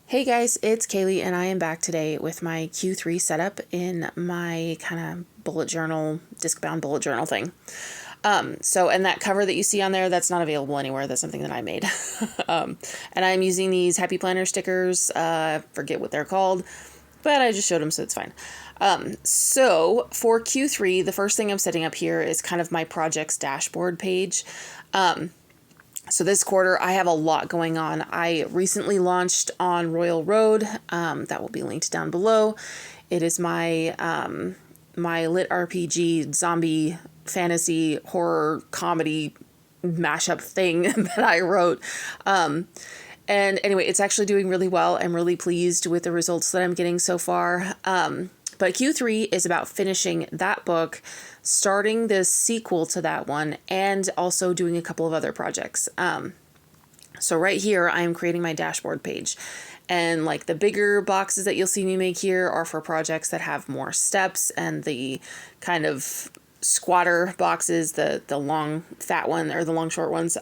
Hey guys, it's Kaylee and I am back today with my Q3 setup in my kind of bullet journal, disc-bound bullet journal thing. And that cover that you see on there, that's not available anywhere. That's something that I made. And I'm using these Happy Planner stickers. Forget what they're called, but I just showed them, so it's fine. So for Q3, the first thing I'm setting up here is kind of my projects dashboard page. So this quarter, I have a lot going on. I recently launched on Royal Road. That will be linked down below. It is my my lit RPG zombie fantasy horror comedy mashup thing that I wrote. And anyway, it's actually doing really well. I'm really pleased with the results that I'm getting so far. But Q3 is about finishing that book, starting the sequel to that one, and also doing a couple of other projects. So right here, I'm creating my dashboard page. And like the bigger boxes that you'll see me make here are for projects that have more steps, and the kind of squatter boxes, the long fat one or the long short ones,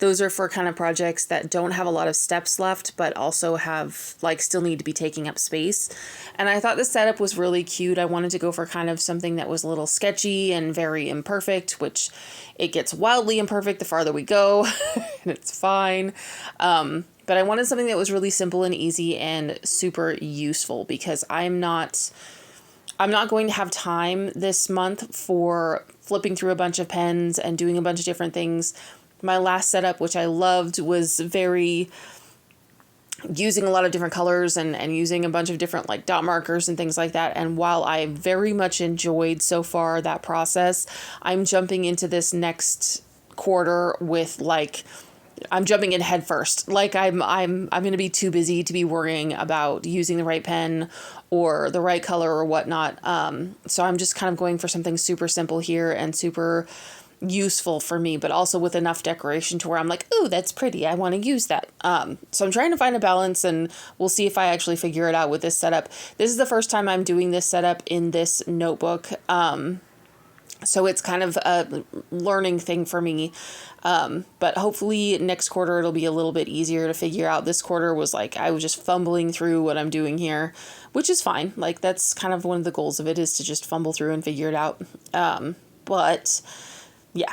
those are for kind of projects that don't have a lot of steps left but also have like still need to be taking up space. And I thought the setup was really cute. I wanted to go for kind of something that was a little sketchy and very imperfect, which it gets wildly imperfect the farther we go and it's fine. But I wanted something that was really simple and easy and super useful because I'm not going to have time this month for flipping through a bunch of pens and doing a bunch of different things. My last setup, which I loved, was very using a lot of different colors and using a bunch of different like dot markers and things like that. And while I very much enjoyed so far that process, I'm jumping into this next quarter with like I'm jumping in head first. Like I'm going to be too busy to be worrying about using the right pen or the right color or whatnot. So I'm just kind of going for something super simple here and super useful for me, but also with enough decoration to where I'm like, ooh, that's pretty. I want to use that. So I'm trying to find a balance, and we'll see if I actually figure it out with this setup. This is the first time I'm doing this setup in this notebook. So it's kind of a learning thing for me. But hopefully next quarter it'll be a little bit easier to figure out. This quarter was like, I was just fumbling through what I'm doing here, which is fine. Like that's kind of one of the goals of it, is to just fumble through and figure it out. But yeah.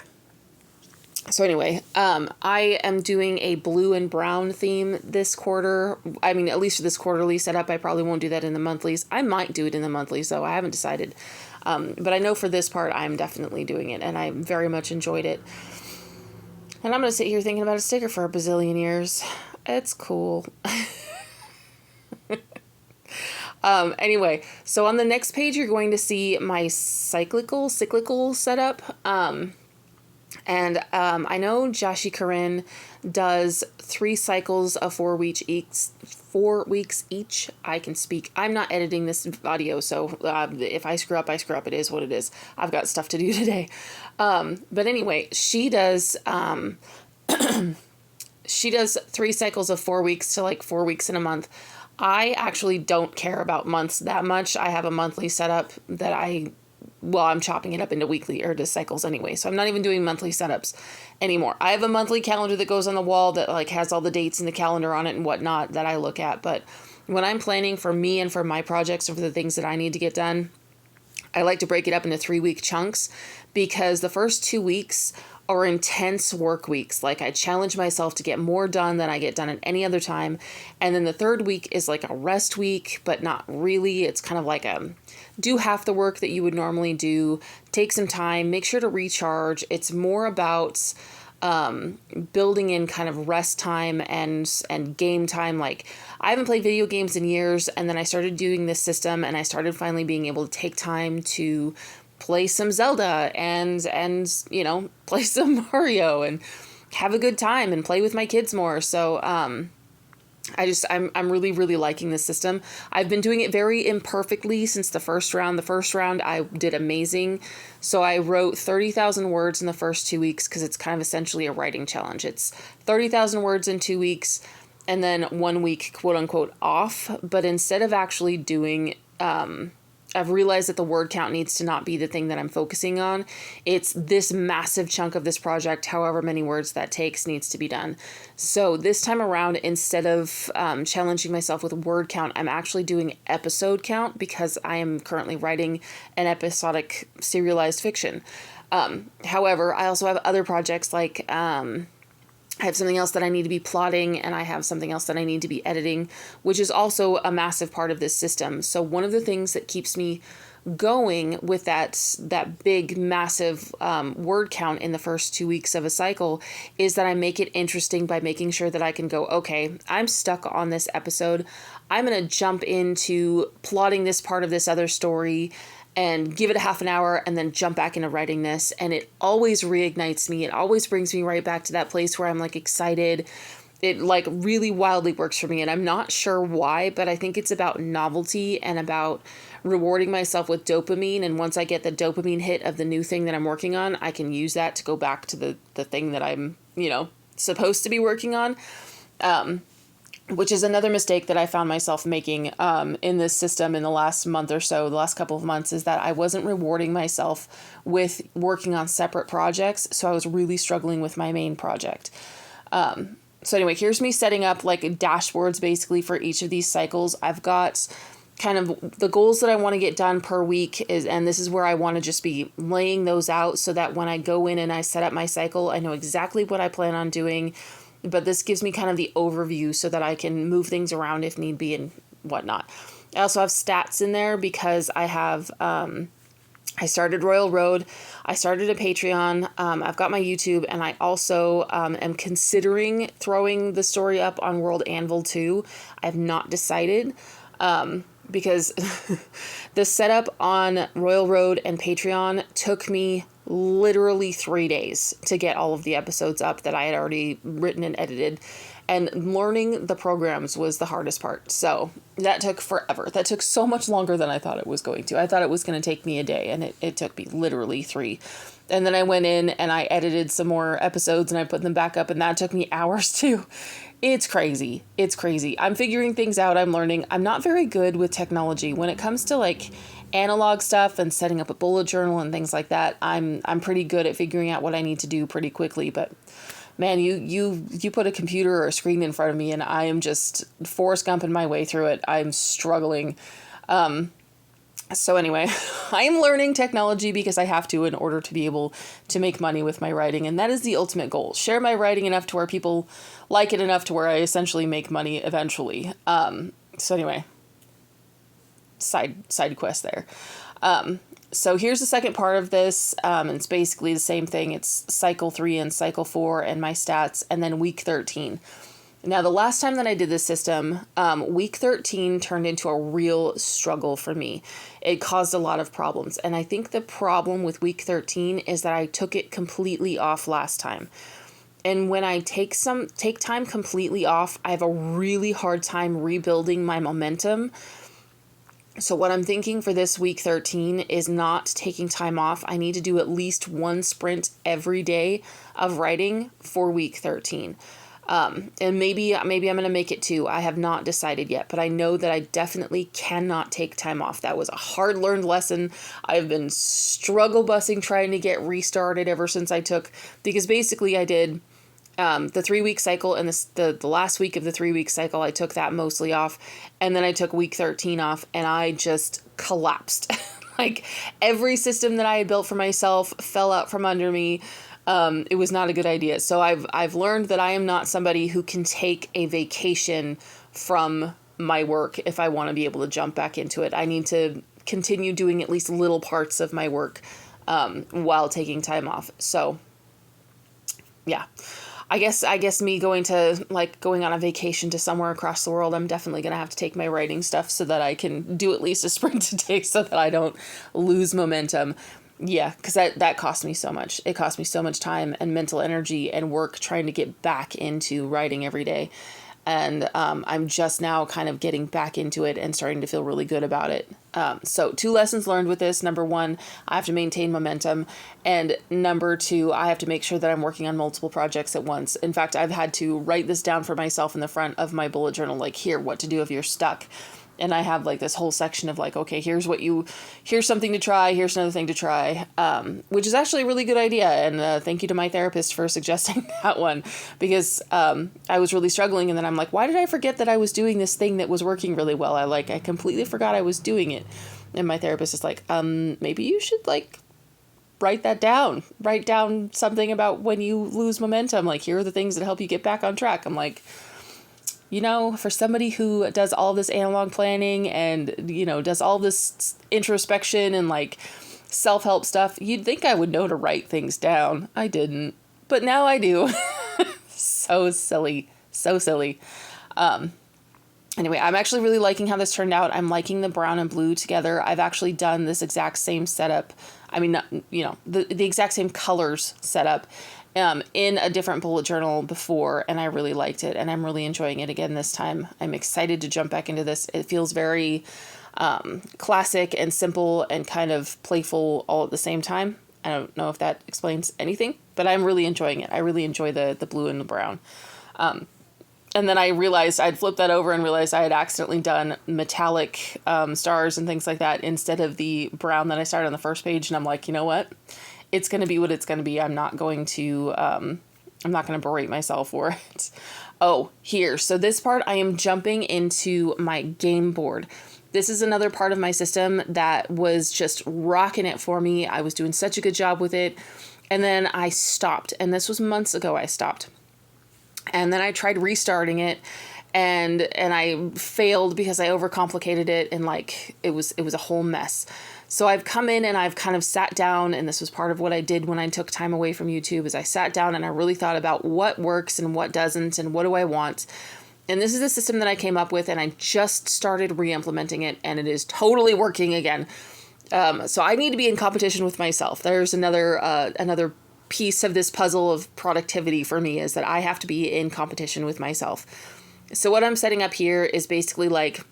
So anyway, I am doing a blue and brown theme this quarter. I mean, at least for this quarterly setup. I probably won't do that in the monthlies. I might do it in the monthlies though. I haven't decided. But I know for this part, I'm definitely doing it, and I very much enjoyed it. And I'm going to sit here thinking about a sticker for a bazillion years. It's cool. Anyway, so on the next page, you're going to see my cyclical setup. I know Jashi Corinne does 3 cycles of 4 weeks each. I can speak. I'm not editing this audio, so if I screw up, I screw up. It is what it is. I've got stuff to do today. But anyway, she does she does 3 cycles of 4 weeks to like 4 weeks in a month. I actually don't care about months that much. I have a monthly setup that I'm chopping it up into weekly or to cycles anyway. So I'm not even doing monthly setups anymore. I have a monthly calendar that goes on the wall that like has all the dates in the calendar on it and whatnot that I look at. But when I'm planning for me and for my projects and for the things that I need to get done, I like to break it up into 3-week chunks, because the first 2 weeks are intense work weeks. Like I challenge myself to get more done than I get done at any other time. And then the 3rd week is like a rest week, but not really. It's kind of like do half the work that you would normally do, take some time, make sure to recharge. It's more about building in kind of rest time and game time. Like I haven't played video games in years, and then I started doing this system and I started finally being able to take time to play some Zelda and play some Mario and have a good time and play with my kids more. So I'm really, really liking this system. I've been doing it very imperfectly since the first round. The first round I did amazing. So I wrote 30,000 words in the first 2 weeks, because it's kind of essentially a writing challenge. It's 30,000 words in 2 weeks and then 1 week, quote unquote, off. But instead of actually doing I've realized that the word count needs to not be the thing that I'm focusing on. It's this massive chunk of this project, however many words that takes, needs to be done. So this time around, instead of challenging myself with word count, I'm actually doing episode count because I am currently writing an episodic serialized fiction. However, I also have other projects like I have something else that I need to be plotting, and I have something else that I need to be editing, which is also a massive part of this system. So one of the things that keeps me going with that big, massive word count in the first 2 weeks of a cycle is that I make it interesting by making sure that I can go, okay, I'm stuck on this episode. I'm going to jump into plotting this part of this other story and give it a half an hour and then jump back into writing this. And it always reignites me. It always brings me right back to that place where I'm like excited. It like really wildly works for me. And I'm not sure why, but I think it's about novelty and about rewarding myself with dopamine. And once I get the dopamine hit of the new thing that I'm working on, I can use that to go back to the thing that I'm, supposed to be working on. Which is another mistake that I found myself making in this system in the last month or so, the last couple of months, is that I wasn't rewarding myself with working on separate projects. So I was really struggling with my main project. So anyway, here's me setting up like dashboards basically for each of these cycles. I've got kind of the goals that I want to get done per week and this is where I want to just be laying those out so that when I go in and I set up my cycle, I know exactly what I plan on doing. But this gives me kind of the overview so that I can move things around if need be and whatnot. I also have stats in there because I have, I started Royal Road. I started a Patreon. I've got my YouTube, and I also am considering throwing the story up on World Anvil 2. I have not decided because the setup on Royal Road and Patreon took me literally 3 days to get all of the episodes up that I had already written and edited, and learning the programs was the hardest part. So that took forever. That took so much longer than I thought it was going to. I thought it was going to take me a day, and it took me literally 3. And then I went in and I edited some more episodes and I put them back up, and that took me hours too. It's crazy. It's crazy. I'm figuring things out. I'm learning. I'm not very good with technology when it comes to like analog stuff and setting up a bullet journal and things like that. I'm pretty good at figuring out what I need to do pretty quickly, but man, you put a computer or a screen in front of me and I am just Forrest Gumping my way through it. I'm struggling. So anyway, I am learning technology because I have to in order to be able to make money with my writing. And that is the ultimate goal. Share my writing enough to where people like it enough to where I essentially make money eventually. So anyway, side quest there. So here's the second part of this. It's basically the same thing. It's cycle 3 and cycle 4 and my stats, and then week 13. Now, the last time that I did this system, week 13 turned into a real struggle for me. It caused a lot of problems. And I think the problem with week 13 is that I took it completely off last time. And when I take time completely off, I have a really hard time rebuilding my momentum. So what I'm thinking for this week 13 is not taking time off. I need to do at least one sprint every day of writing for week 13. And maybe I'm going to make it 2. I have not decided yet, but I know that I definitely cannot take time off. That was a hard learned lesson. I've been struggle busting trying to get restarted ever since because basically I did the 3-week cycle, and the last week of the 3-week cycle, I took that mostly off. And then I took week 13 off and I just collapsed. Like every system that I had built for myself fell out from under me. It was not a good idea. So I've learned that I am not somebody who can take a vacation from my work if I want to be able to jump back into it. I need to continue doing at least little parts of my work while taking time off. So yeah, I guess me going on a vacation to somewhere across the world, I'm definitely going to have to take my writing stuff so that I can do at least a sprint a day so that I don't lose momentum. Yeah, because that cost me so much. It cost me so much time and mental energy and work trying to get back into writing every day. And I'm just now kind of getting back into it and starting to feel really good about it. So 2 lessons learned with this. Number 1, I have to maintain momentum. And number 2, I have to make sure that I'm working on multiple projects at once. In fact, I've had to write this down for myself in the front of my bullet journal, like, here, what to do if you're stuck. And I have like this whole section of like, okay, here's something to try. Here's another thing to try. Which is actually a really good idea. And thank you to my therapist for suggesting that one, because I was really struggling. And then I'm like, why did I forget that I was doing this thing that was working really well? I completely forgot I was doing it. And my therapist is like, maybe you should like write that down. Write down something about when you lose momentum. Like, here are the things that help you get back on track. I'm like, you know, for somebody who does all this analog planning and, you know, does all this introspection and like self-help stuff, you'd think I would know to write things down. I didn't, but now I do. So silly. So silly. Anyway, I'm actually really liking how this turned out. I'm liking the brown and blue together. I've actually done this exact same setup. I mean, not, you know, the exact same colors setup in a different bullet journal before, and I really liked it, and I'm really enjoying it again this time. I'm excited to jump back into this. It feels very classic and simple and kind of playful all at the same time. I don't know if that explains anything, but I'm really enjoying it. I really enjoy the blue and the brown. And then I realized I'd flipped that over and realized I had accidentally done metallic stars and things like that instead of the brown that I started on the first page. And I'm like, you know what? It's going to be what it's going to be. I'm not going to berate myself for it. Oh, here. So this part, I am jumping into my game board. This is another part of my system that was just rocking it for me. I was doing such a good job with it. And then I stopped. And this was months ago I stopped. And then I tried restarting it, and I failed because I overcomplicated it, and like it was a whole mess. So I've come in and I've kind of sat down, and this was part of what I did when I took time away from YouTube, is I sat down and I really thought about what works and what doesn't and what do I want. And this is the system that I came up with, and I just started re-implementing it, and it is totally working again. So I need to be in competition with myself. There's another piece of this puzzle of productivity for me, is that I have to be in competition with myself. So what I'm setting up here is basically like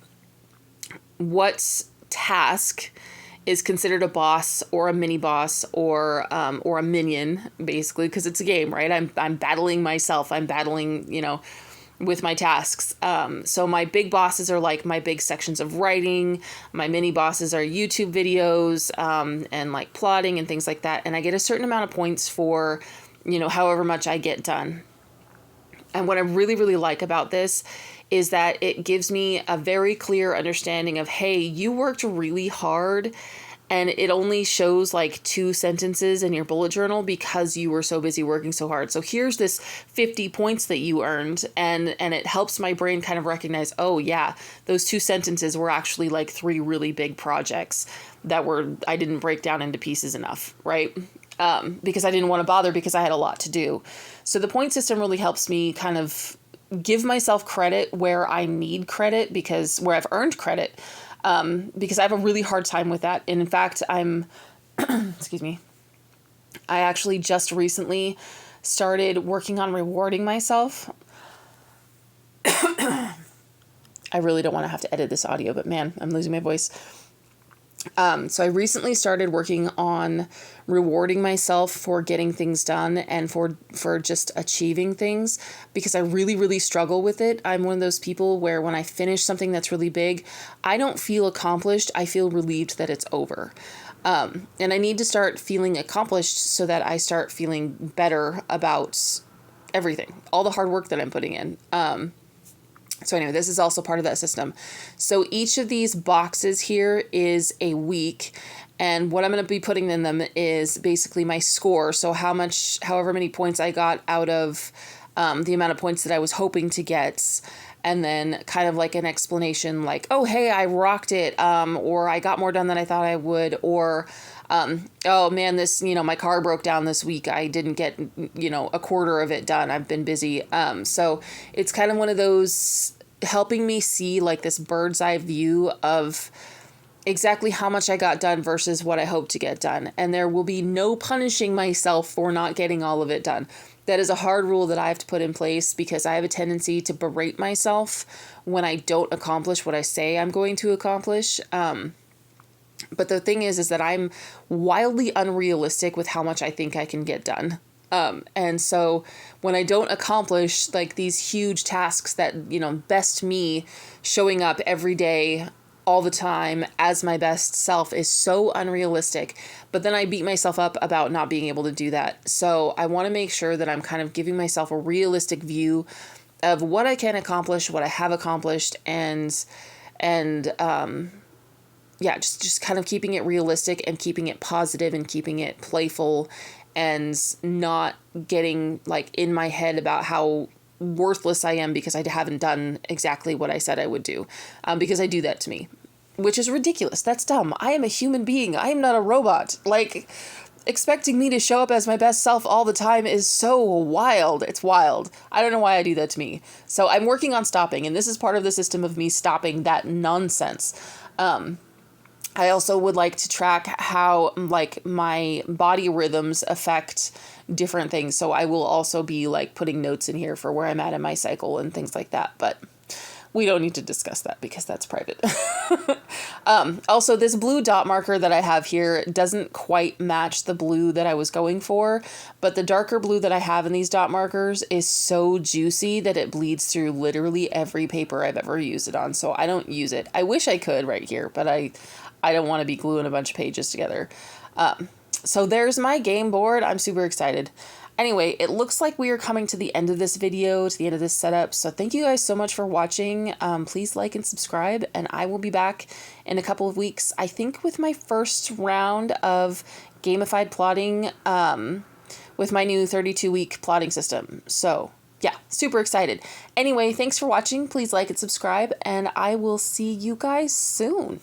what task is considered a boss or a mini boss or a minion, basically, because it's a game, right? I'm battling myself. I'm battling, you know, with my tasks. So my big bosses are like my big sections of writing. My mini bosses are YouTube videos, and like plotting and things like that. And I get a certain amount of points for, you know, however much I get done. And what I really, really like about this is that it gives me a very clear understanding of, hey, you worked really hard, and it only shows like 2 sentences in your bullet journal because you were so busy working so hard. So here's this 50 points that you earned, and it helps my brain kind of recognize, oh yeah, those 2 sentences were actually like 3 really big projects that I didn't break down into pieces enough, right? Because I didn't want to bother because I had a lot to do. So the point system really helps me kind of give myself credit where I need credit, because where I've earned credit. Because I have a really hard time with that. And in fact, excuse me, I actually just recently started working on rewarding myself. I really don't want to have to edit this audio, but man, I'm losing my voice. So I recently started working on rewarding myself for getting things done and for just achieving things, because I really, really struggle with it. I'm one of those people where when I finish something that's really big, I don't feel accomplished. I feel relieved that it's over. And I need to start feeling accomplished so that I start feeling better about everything, all the hard work that I'm putting in. So anyway, this is also part of that system. So each of these boxes here is a week, and what I'm going to be putting in them is basically my score. So however many points I got out of the amount of points that I was hoping to get, and then kind of like an explanation like, oh, hey, I rocked it, or I got more done than I thought I would, or oh man, my car broke down this week. I didn't get, a quarter of it done. I've been busy. So it's kind of one of those helping me see like this bird's eye view of exactly how much I got done versus what I hope to get done. And there will be no punishing myself for not getting all of it done. That is a hard rule that I have to put in place, because I have a tendency to berate myself when I don't accomplish what I say I'm going to accomplish. But the thing is that I'm wildly unrealistic with how much I think I can get done. And so when I don't accomplish like these huge tasks that, you know, best me, showing up every day all the time as my best self is so unrealistic. But then I beat myself up about not being able to do that. So I want to make sure that I'm kind of giving myself a realistic view of what I can accomplish, what I have accomplished, and yeah, just kind of keeping it realistic and keeping it positive and keeping it playful and not getting like in my head about how worthless I am because I haven't done exactly what I said I would do, because I do that to me, which is ridiculous. That's dumb. I am a human being. I am not a robot. Like, expecting me to show up as my best self all the time is so wild. It's wild. I don't know why I do that to me. So I'm working on stopping, and this is part of the system of me stopping that nonsense. I also would like to track how like my body rhythms affect different things. So I will also be like putting notes in here for where I'm at in my cycle and things like that. But we don't need to discuss that because that's private. Also, this blue dot marker that I have here doesn't quite match the blue that I was going for, but the darker blue that I have in these dot markers is so juicy that it bleeds through literally every paper I've ever used it on. So I don't use it. I wish I could right here, but I don't want to be gluing a bunch of pages together. So there's my game board. I'm super excited. Anyway, it looks like we are coming to the end of this video, to the end of this setup. So thank you guys so much for watching. Please like and subscribe, and I will be back in a couple of weeks, I think with my first round of gamified plotting, with my new 32-week plotting system. So yeah, super excited. Anyway, thanks for watching. Please like and subscribe, and I will see you guys soon.